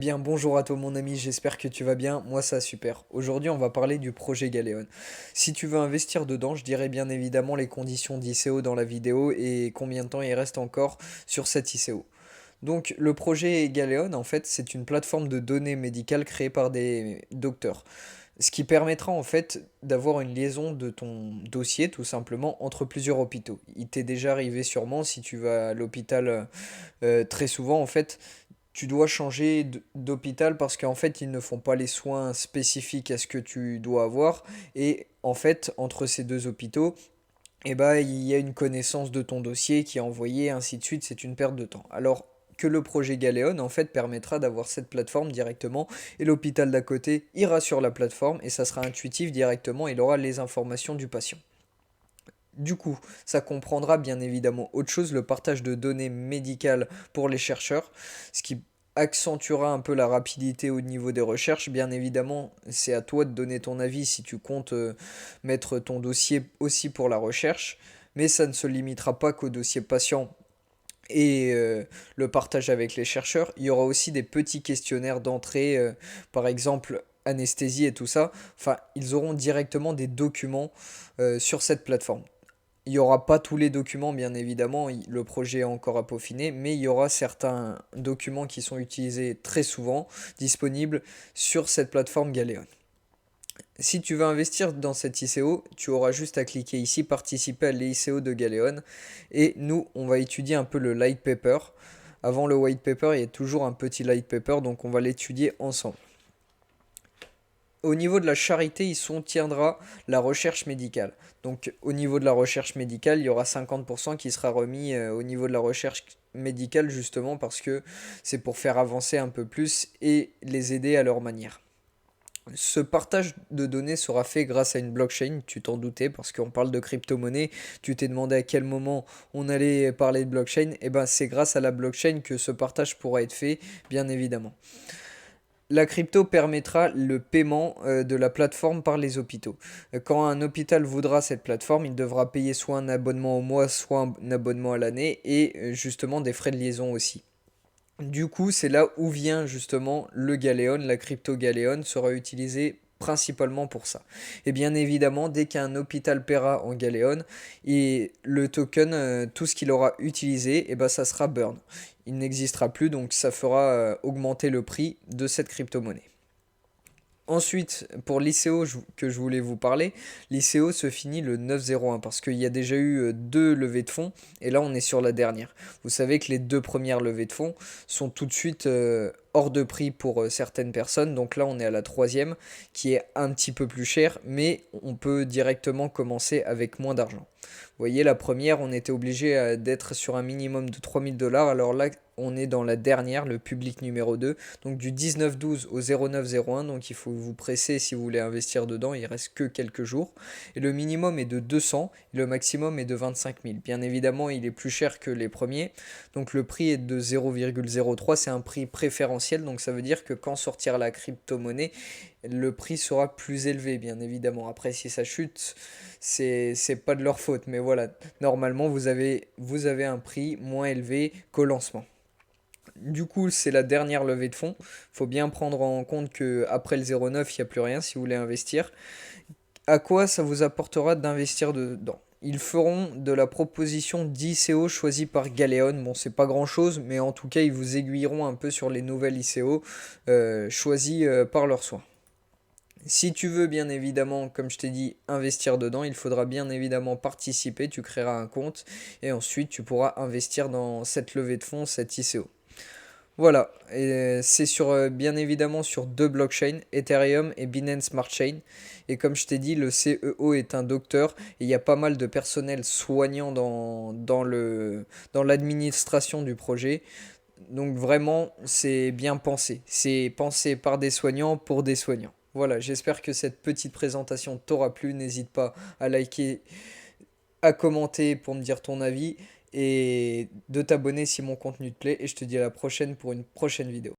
Bien, bonjour à toi mon ami, j'espère que tu vas bien, moi ça super. Aujourd'hui on va parler du projet Galéon. Si tu veux investir dedans, je dirais bien évidemment les conditions d'ICO dans la vidéo et combien de temps il reste encore sur cet ICO. Donc le projet Galéon en fait c'est une plateforme de données médicales créée par des docteurs. Ce qui permettra en fait d'avoir une liaison de ton dossier tout simplement entre plusieurs hôpitaux. Il t'est déjà arrivé sûrement si tu vas à l'hôpital très souvent en fait tu dois changer d'hôpital parce qu'en fait, ils ne font pas les soins spécifiques à ce que tu dois avoir. Et en fait, entre ces deux hôpitaux, eh ben, il y a une connaissance de ton dossier qui est envoyée, ainsi de suite, c'est une perte de temps. Alors que le projet Galéon, en fait, permettra d'avoir cette plateforme directement et l'hôpital d'à côté ira sur la plateforme et ça sera intuitif directement, il aura les informations du patient. Du coup, ça comprendra bien évidemment autre chose, le partage de données médicales pour les chercheurs, ce qui accentuera un peu la rapidité au niveau des recherches. Bien évidemment, c'est à toi de donner ton avis si tu comptes mettre ton dossier aussi pour la recherche, mais ça ne se limitera pas qu'au dossier patient et le partage avec les chercheurs. Il y aura aussi des petits questionnaires d'entrée, par exemple anesthésie et tout ça. Enfin, ils auront directement des documents sur cette plateforme. Il n'y aura pas tous les documents, bien évidemment, le projet est encore à peaufiner, mais il y aura certains documents qui sont utilisés très souvent, disponibles sur cette plateforme Galéon. Si tu veux investir dans cet ICO, tu auras juste à cliquer ici, participer à l'ICO de Galéon, et nous, on va étudier un peu le light paper. Avant le white paper, il y a toujours un petit light paper, donc on va l'étudier ensemble. Au niveau de la charité, il soutiendra la recherche médicale. Donc au niveau de la recherche médicale, il y aura 50% qui sera remis au niveau de la recherche médicale justement parce que c'est pour faire avancer un peu plus et les aider à leur manière. Ce partage de données sera fait grâce à une blockchain, tu t'en doutais, parce qu'on parle de crypto-monnaie, tu t'es demandé à quel moment on allait parler de blockchain, et ben c'est grâce à la blockchain que ce partage pourra être fait, bien évidemment. La crypto permettra le paiement de la plateforme par les hôpitaux. Quand un hôpital voudra cette plateforme, il devra payer soit un abonnement au mois, soit un abonnement à l'année et justement des frais de liaison aussi. Du coup, c'est là où vient justement le Galéon, la crypto Galéon sera utilisée principalement pour ça. Et bien évidemment, dès qu'un hôpital paiera en Galéon, et le token, tout ce qu'il aura utilisé, et ben ça sera burn. Il n'existera plus, donc ça fera augmenter le prix de cette crypto-monnaie. Ensuite, pour l'ICO que je voulais vous parler, l'ICO se finit le 9-01 parce qu'il y a déjà eu deux levées de fonds et là on est sur la dernière. Vous savez que les deux premières levées de fonds sont tout de suite hors de prix pour certaines personnes. Donc là on est à la troisième qui est un petit peu plus chère mais on peut directement commencer avec moins d'argent. Vous voyez, la première, on était obligé d'être sur un minimum de 3000 $. Alors là, on est dans la dernière, le public numéro 2. Donc du 19-12 au 09-01. Donc il faut vous presser si vous voulez investir dedans. Il reste que quelques jours. Et le minimum est de 200 et le maximum est de 25 000. Bien évidemment, il est plus cher que les premiers. Donc le prix est de 0,03. C'est un prix préférentiel. Donc ça veut dire que quand sortira la crypto-monnaie, le prix sera plus élevé, bien évidemment. Après, si ça chute, c'est pas de leur faute. Mais voilà, normalement, vous avez un prix moins élevé qu'au lancement. Du coup, c'est la dernière levée de fonds. Faut bien prendre en compte que après le 0,9, il n'y a plus rien si vous voulez investir. À quoi ça vous apportera d'investir dedans? Ils feront de la proposition d'ICO choisie par Galéon. Bon, c'est pas grand chose, mais en tout cas, ils vous aiguilleront un peu sur les nouvelles ICO choisies par leurs soins. Si tu veux bien évidemment, comme je t'ai dit, investir dedans, il faudra bien évidemment participer, tu créeras un compte et ensuite tu pourras investir dans cette levée de fonds, cette ICO. Voilà, et c'est sur bien évidemment sur deux blockchains, Ethereum et Binance Smart Chain. Et comme je t'ai dit, le CEO est un docteur et il y a pas mal de personnel soignant dans l'administration du projet. Donc vraiment, c'est bien pensé. C'est pensé par des soignants pour des soignants. Voilà, j'espère que cette petite présentation t'aura plu. N'hésite pas à liker, à commenter pour me dire ton avis et de t'abonner si mon contenu te plaît. Et je te dis à la prochaine pour une prochaine vidéo.